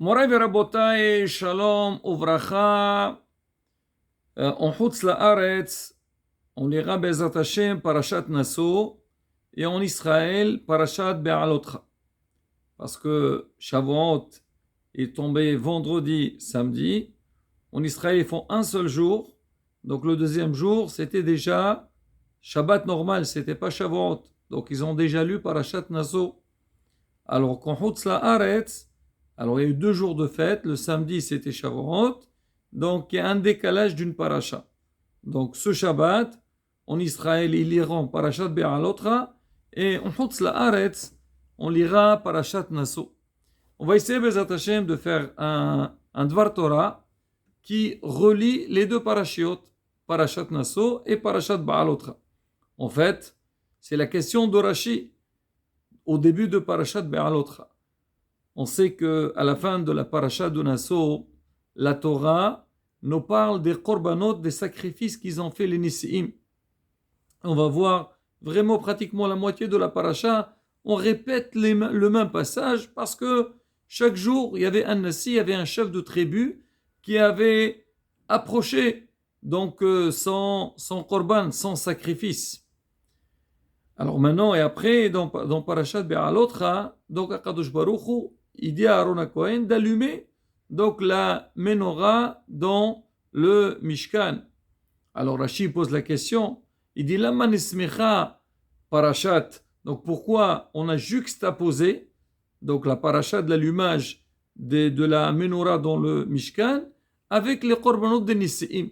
Moray verabotai, shalom, uvracha, en Chutz La'aretz, on lira Bezrat Hashem, Parashat Naso, et en Israël, Parashat Be'alotcha. Parce que Shavuot est tombé vendredi, samedi. En Israël, ils font un seul jour. Donc le deuxième jour, c'était déjà Shabbat normal, c'était pas Shavuot. Donc ils ont déjà lu Parashat Naso. Alors qu'en Chutz La'aretz, alors il y a eu 2 jours de fête. Le samedi, c'était Shavuot. Donc il y a un décalage d'une paracha. Donc ce Shabbat, en Israël, ils liront Parashat Be'alotra. Et en Chutz La'aretz, on lira Parashat Naso. On va essayer, Bezat Hashem, de faire un Dvar Torah qui relie les deux parashiot, Parashat Naso et Parashat Be'alotra. En fait, c'est la question de Rashi au début de Parashat Be'alotra. On sait qu'à la fin de la Parashat de Naso, la Torah nous parle des korbanot, des sacrifices qu'ils ont fait les Nisi'im. On va voir vraiment pratiquement la moitié de la Parasha, on répète le même passage parce que chaque jour, il y avait un Nassi, il y avait un chef de tribu qui avait approché donc son korban, son sacrifice. Alors maintenant et après, dans Parashat Be'alotra, donc Akadosh Baruch Hu, il dit à Aaron HaKohen d'allumer donc la menorah dans le Mishkan. Alors Rashi pose la question, il dit Lama nismecha parashat. Donc pourquoi on a juxtaposé donc la parasha de l'allumage de la menorah dans le Mishkan avec les korbanot de Nisi'im.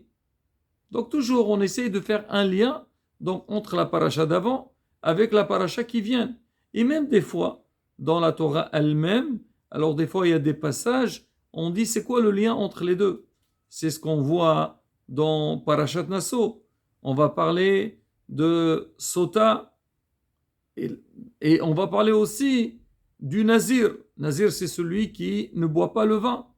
Donc toujours on essaye de faire un lien donc entre la parasha d'avant avec la parasha qui vient. Et même des fois dans la Torah elle-même, alors des fois il y a des passages, on dit c'est quoi le lien entre les deux. C'est ce qu'on voit dans Parashat Naso. On va parler de Sota et on va parler aussi du Nazir. Nazir, c'est celui qui ne boit pas le vin.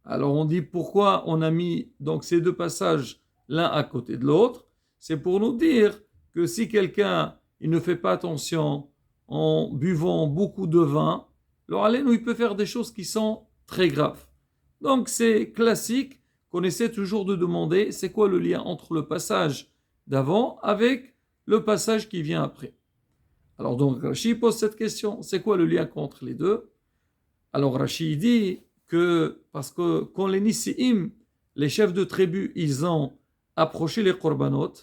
Alors on dit pourquoi on a mis donc ces deux passages l'un à côté de l'autre. C'est pour nous dire que si quelqu'un il ne fait pas attention en buvant beaucoup de vin, alors il peut faire des choses qui sont très graves. Donc c'est classique qu'on essaie toujours de demander c'est quoi le lien entre le passage d'avant avec le passage qui vient après. Alors donc Rashi pose cette question, c'est quoi le lien entre les deux? Alors Rashi dit que parce que quand les Nisi'im, les chefs de tribu, ils ont approché les korbanot,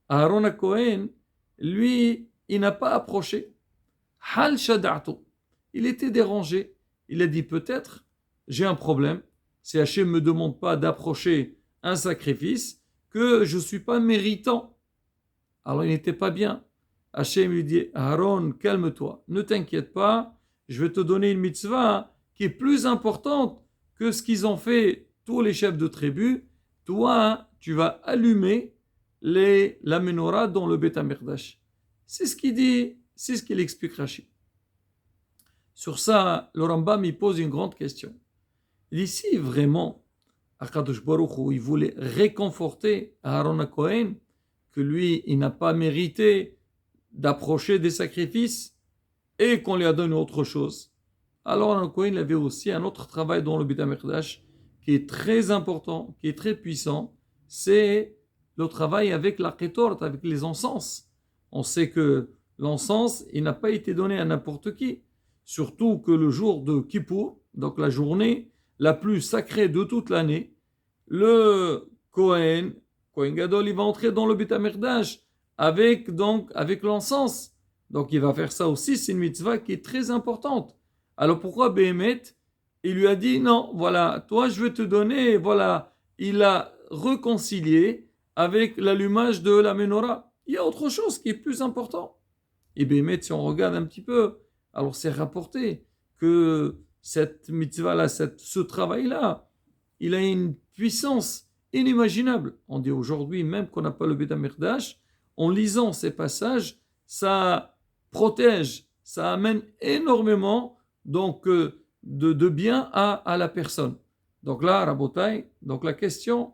Aaron HaKohen, lui, il n'a pas approché. Hal shada'tu. Il était dérangé. Il a dit peut-être, j'ai un problème. Si Hachem ne me demande pas d'approcher un sacrifice, que je ne suis pas méritant. Alors il n'était pas bien. Hachem lui dit, Aaron, calme-toi, ne t'inquiète pas, je vais te donner une mitzvah qui est plus importante que ce qu'ils ont fait tous les chefs de tribu. Toi, tu vas allumer la menorah dans le Beth HaMikdash. C'est ce qu'il dit, c'est ce qu'il explique Rashi. Sur ça, le Rambam il pose une grande question. Il dit si vraiment Akadosh Baruch Hu, il voulait réconforter Aaron HaKohen, que lui, il n'a pas mérité d'approcher des sacrifices et qu'on lui a donné autre chose. Alors Aaron HaKohen il avait aussi un autre travail dans le Beth HaMikdash qui est très important, qui est très puissant, c'est le travail avec la kétort, avec les encens. On sait que l'encens, il n'a pas été donné à n'importe qui. Surtout que le jour de Kippour, donc la journée la plus sacrée de toute l'année, le Kohen Gadol, il va entrer dans le Beth HaMikdash avec l'encens. Donc il va faire ça aussi, c'est une mitzvah qui est très importante. Alors pourquoi Béhémet, il lui a dit non, voilà, toi je vais te donner, voilà, il a réconcilié avec l'allumage de la menorah. Il y a autre chose qui est plus important. Et Béhémet, si on regarde un petit peu, alors c'est rapporté que cette mitzvah-là, ce travail-là, il a une puissance inimaginable. On dit aujourd'hui, même qu'on n'a pas le Beth HaMikdash, en lisant ces passages, ça protège, ça amène énormément donc, de bien à la personne. Donc là, Rabotai, donc la question,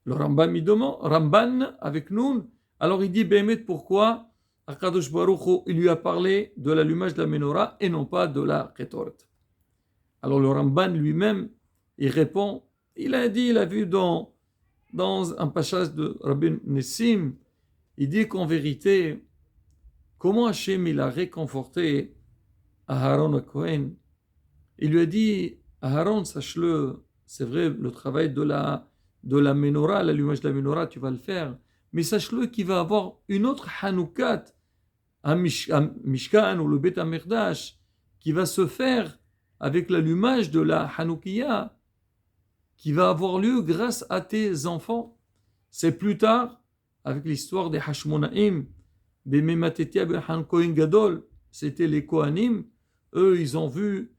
le Ramban avec nous, alors il dit, Béhémet, pourquoi Akadosh Baruch Hu, il lui a parlé de l'allumage de la menorah et non pas de la kétort. Alors le Ramban lui-même, il répond, il a vu dans un passage de Rabbi Nessim, il dit qu'en vérité, comment Hachem il a réconforté Aharon Cohen. Il lui a dit, Aharon, sache-le, c'est vrai, le travail de la menorah, l'allumage de la menorah, tu vas le faire, mais sache-le qu'il va avoir une autre Hanoukat, un Mishkan ou le Bet HaMikdash, qui va se faire avec l'allumage de la Hanoukiya, qui va avoir lieu grâce à tes enfants. C'est plus tard, avec l'histoire des Hashmonaïm, des Mematetia Ben Kohen Gadol, c'était les Kohanim, eux, ils ont vu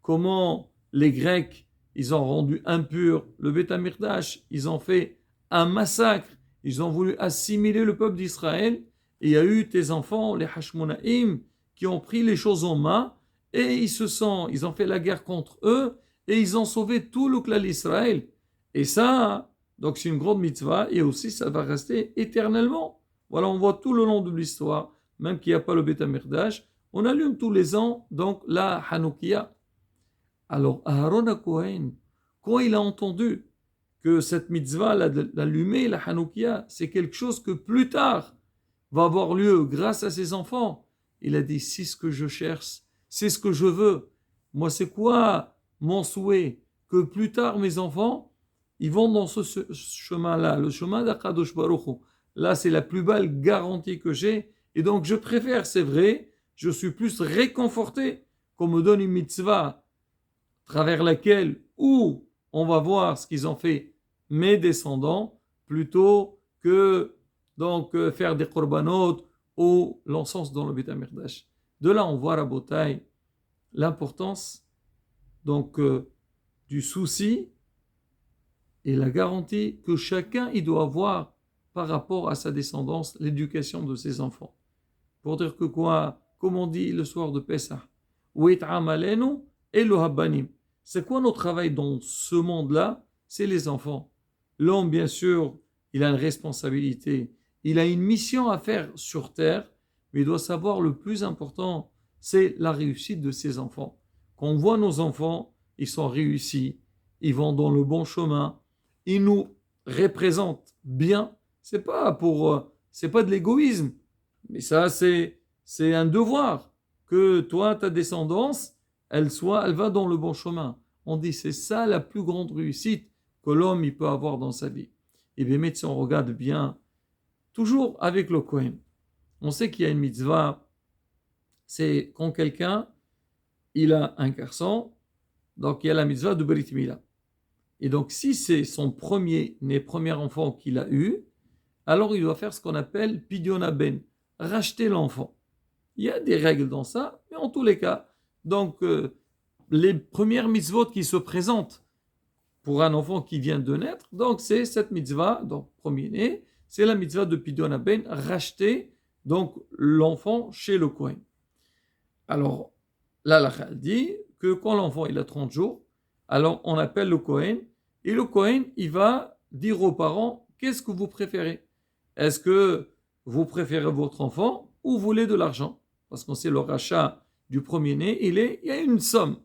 comment les Grecs, ils ont rendu impur le Beth HaMikdash, ils ont fait un massacre, ils ont voulu assimiler le peuple d'Israël, et il y a eu tes enfants, les Hashmonaïm, qui ont pris les choses en main, et ils ont fait la guerre contre eux, et ils ont sauvé tout le clan d'Israël. Et ça, donc c'est une grande mitzvah, et aussi ça va rester éternellement. Voilà, on voit tout le long de l'histoire, même qu'il n'y a pas le Beth HaMikdash, on allume tous les ans, donc la Hanoukiya. Alors, Aaron Cohen, quand il a entendu que cette mitzvah d'allumer la Hanoukiya, c'est quelque chose que plus tard va avoir lieu grâce à ses enfants, il a dit, c'est ce que je cherche, c'est ce que je veux. Moi, c'est quoi mon souhait? Que plus tard, mes enfants, ils vont dans ce chemin-là, le chemin d'Akadosh Baruch Hu. Là, c'est la plus belle garantie que j'ai. Et donc, je préfère, c'est vrai, je suis plus réconforté qu'on me donne une mitzvah à travers laquelle, où on va voir ce qu'ils ont fait mes descendants, plutôt que donc faire des korbanot ou l'encens dans le Beth HaMikdash. De là, on voit, Rabotai, l'importance donc du souci et la garantie que chacun il doit avoir par rapport à sa descendance, l'éducation de ses enfants. Pour dire que quoi, comme on dit le soir de Pessah, c'est quoi notre travail dans ce monde-là? C'est les enfants. L'homme, bien sûr, il a une responsabilité, il a une mission à faire sur terre, mais il doit savoir le plus important, c'est la réussite de ses enfants. Quand on voit nos enfants, ils sont réussis, ils vont dans le bon chemin, ils nous représentent bien. C'est pas de l'égoïsme, mais ça c'est un devoir que toi ta descendance elle va dans le bon chemin. On dit c'est ça la plus grande réussite que l'homme il peut avoir dans sa vie. Et bien si on regarde bien, toujours avec le Kohen, on sait qu'il y a une mitzvah, c'est quand quelqu'un il a un garçon, donc il y a la mitzvah de Brit Mila. Et donc si c'est son premier enfant qu'il a eu, alors il doit faire ce qu'on appelle Pidyon Ben, racheter l'enfant. Il y a des règles dans ça, mais en tous les cas, donc les premières mitzvot qui se présentent pour un enfant qui vient de naître, donc c'est cette mitzvah, donc premier-né, c'est la mitzvah de Pidyon Ben, racheter donc l'enfant chez le Kohen. Alors, là, la Chal dit que quand l'enfant il a 30 jours, alors on appelle le Kohen, et le Kohen, il va dire aux parents, qu'est-ce que vous préférez? Est-ce que vous préférez votre enfant ou vous voulez de l'argent? Parce qu'on sait le rachat du premier-né, il y a une somme.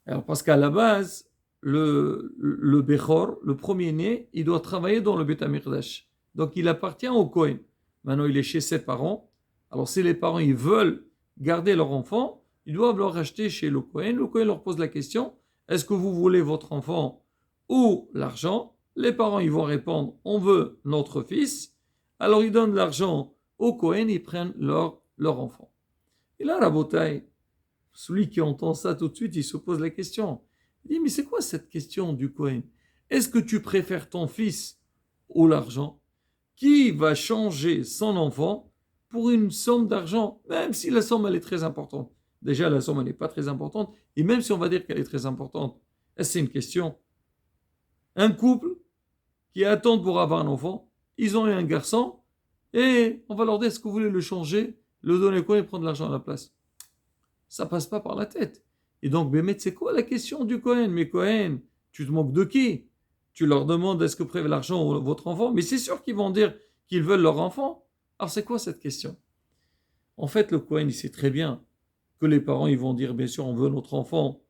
Alors parce qu'à la base, le Bechor, le premier-né, il doit travailler dans le Beth HaMikdash. Donc il appartient au Kohen. Maintenant, il est chez ses parents. Alors si les parents ils veulent garder leur enfant, ils doivent le racheter chez le Kohen. Le Kohen leur pose la question, est-ce que vous voulez votre enfant ou l'argent? Les parents ils vont répondre, on veut notre fils. Alors ils donnent l'argent au Kohen, ils prennent leur enfant. Et là, Rabotai, celui qui entend ça tout de suite, il se pose la question. Il dit, mais c'est quoi cette question du Kohen? Est-ce que tu préfères ton fils ou l'argent? Qui va changer son enfant pour une somme d'argent, même si la somme elle est très importante? Déjà, la somme elle n'est pas très importante, et même si on va dire qu'elle est très importante, est-ce que c'est une question? Un couple qui attend pour avoir un enfant, ils ont eu un garçon, et on va leur dire, est-ce que vous voulez le changer, le donner quoi et prendre l'argent à la place? Ça passe pas par la tête. Et donc, Bémet, c'est quoi la question du Kohen? Mais Kohen, tu te moques de qui? Tu leur demandes est-ce que vous préférez l'argent ou votre enfant? Mais c'est sûr qu'ils vont dire qu'ils veulent leur enfant. Alors, c'est quoi cette question? En fait, le Kohen, il sait très bien que les parents, ils vont dire, bien sûr, on veut notre enfant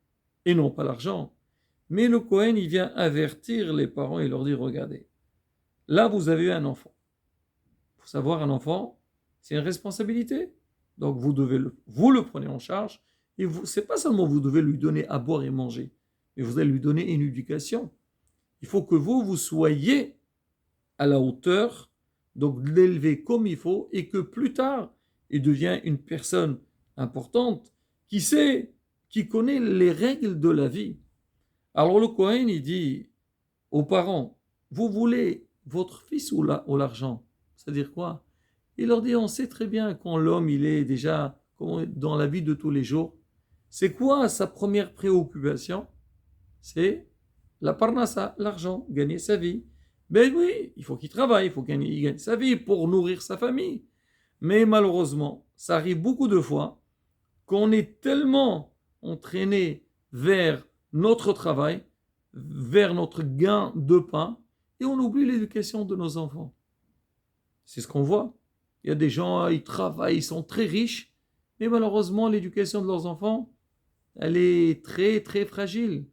et non pas l'argent. Mais le Kohen, il vient avertir les parents et leur dire, regardez, là vous avez eu un enfant. Il faut savoir, un enfant, c'est une responsabilité. Donc vous le prenez en charge. Et c'est pas seulement vous devez lui donner à boire et manger, mais vous allez lui donner une éducation. Il faut que vous soyez à la hauteur, donc de l'élever comme il faut, et que plus tard, il devient une personne importante qui sait, qui connaît les règles de la vie. Alors le Kohen, il dit aux parents, vous voulez votre fils ou l'argent? C'est-à-dire quoi? Il leur dit, on sait très bien quand l'homme, il est déjà dans la vie de tous les jours, c'est quoi sa première préoccupation? C'est la parnassa, l'argent, gagner sa vie. Ben oui, il faut qu'il travaille, il faut qu'il gagne sa vie pour nourrir sa famille. Mais malheureusement, ça arrive beaucoup de fois qu'on est tellement entraîné vers notre travail, vers notre gain de pain, et on oublie l'éducation de nos enfants. C'est ce qu'on voit. Il y a des gens, ils travaillent, ils sont très riches, mais malheureusement, l'éducation de leurs enfants, elle est très, très fragile.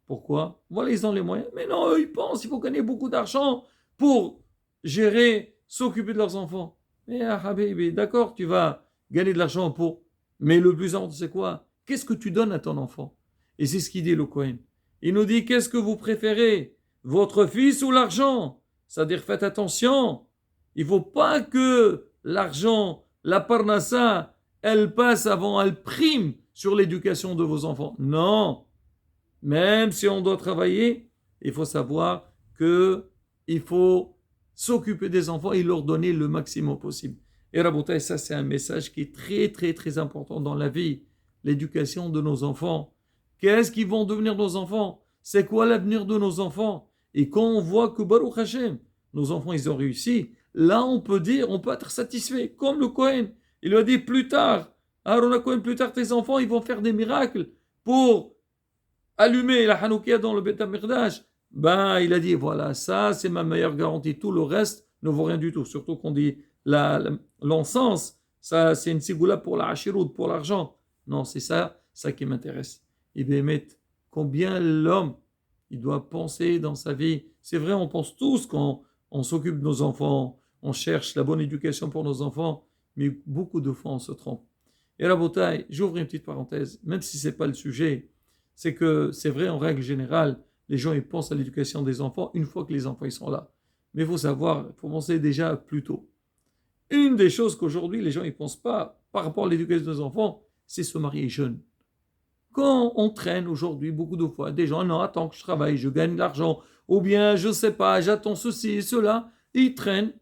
Pourquoi? Voilà, ils ont les moyens. Mais non, eux, ils pensent qu'il faut gagner beaucoup d'argent pour gérer, s'occuper de leurs enfants. Mais habibi, d'accord, tu vas gagner de l'argent pour... Mais le plus important, c'est quoi? Qu'est-ce que tu donnes à ton enfant? Et c'est ce qu'il dit le Kohen. Il nous dit, qu'est-ce que vous préférez? Votre fils ou l'argent? C'est-à-dire, faites attention. Il ne faut pas que l'argent, la parnassa, elle passe avant, elle prime sur l'éducation de vos enfants. Non. Même si on doit travailler, il faut savoir qu'il faut s'occuper des enfants et leur donner le maximum possible. Et Raboutaï, ça c'est un message qui est très très très important dans la vie. L'éducation de nos enfants. Qu'est-ce qu'ils vont devenir nos enfants? C'est quoi l'avenir de nos enfants? Et quand on voit que Baruch Hashem, nos enfants ils ont réussi, là on peut dire, on peut être satisfait. Comme le Kohen, il lui a dit plus tard, Aaron Kohen, plus tard tes enfants ils vont faire des miracles pour allumer la Hanoukia dans le Beth Amikdash, ben il a dit voilà, ça c'est ma meilleure garantie, tout le reste ne vaut rien du tout, surtout qu'on dit l'encens, ça c'est une sigoula pour la hachiroud, pour l'argent. Non, c'est ça qui m'intéresse. Et bien, combien l'homme il doit penser dans sa vie. C'est vrai, on pense tous quand on s'occupe de nos enfants, on cherche la bonne éducation pour nos enfants, mais beaucoup de fois on se trompe. Et la bataille, j'ouvre une petite parenthèse, même si c'est pas le sujet, c'est que c'est vrai en règle générale, les gens ils pensent à l'éducation des enfants une fois que les enfants ils sont là. Mais il faut savoir, il faut penser déjà plus tôt. Une des choses qu'aujourd'hui les gens ils pensent pas par rapport à l'éducation des enfants, c'est se marier jeune. Quand on traîne aujourd'hui beaucoup de fois, des gens, non, attends que je travaille, je gagne de l'argent, ou bien je sais pas, j'attends ceci et cela, et ils traînent.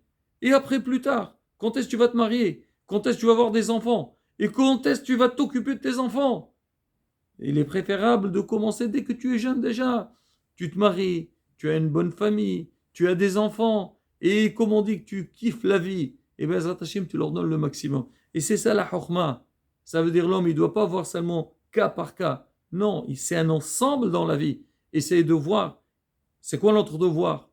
Et après plus tard, quand est-ce que tu vas te marier? Quand est-ce que tu vas avoir des enfants? Et quand est-ce que tu vas t'occuper de tes enfants? Il est préférable de commencer dès que tu es jeune déjà. Tu te maries, tu as une bonne famille, tu as des enfants, et comme on dit que tu kiffes la vie, et bien Zatachim, tu leur donnes le maximum. Et c'est ça la chokhma. Ça veut dire l'homme, il ne doit pas voir seulement cas par cas. Non, c'est un ensemble dans la vie. Essayez de voir, c'est quoi notre devoir?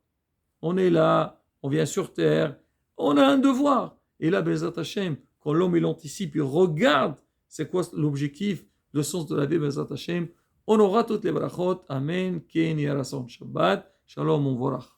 On est là, on vient sur terre, on a un devoir. Et là, Bezat Hashem, quand l'homme il anticipe, il regarde, c'est quoi l'objectif, le sens de la vie, Bezat Hashem, on aura toutes les brachot. Amen. Ken Yarason Shabbat. Shalom, on vorach.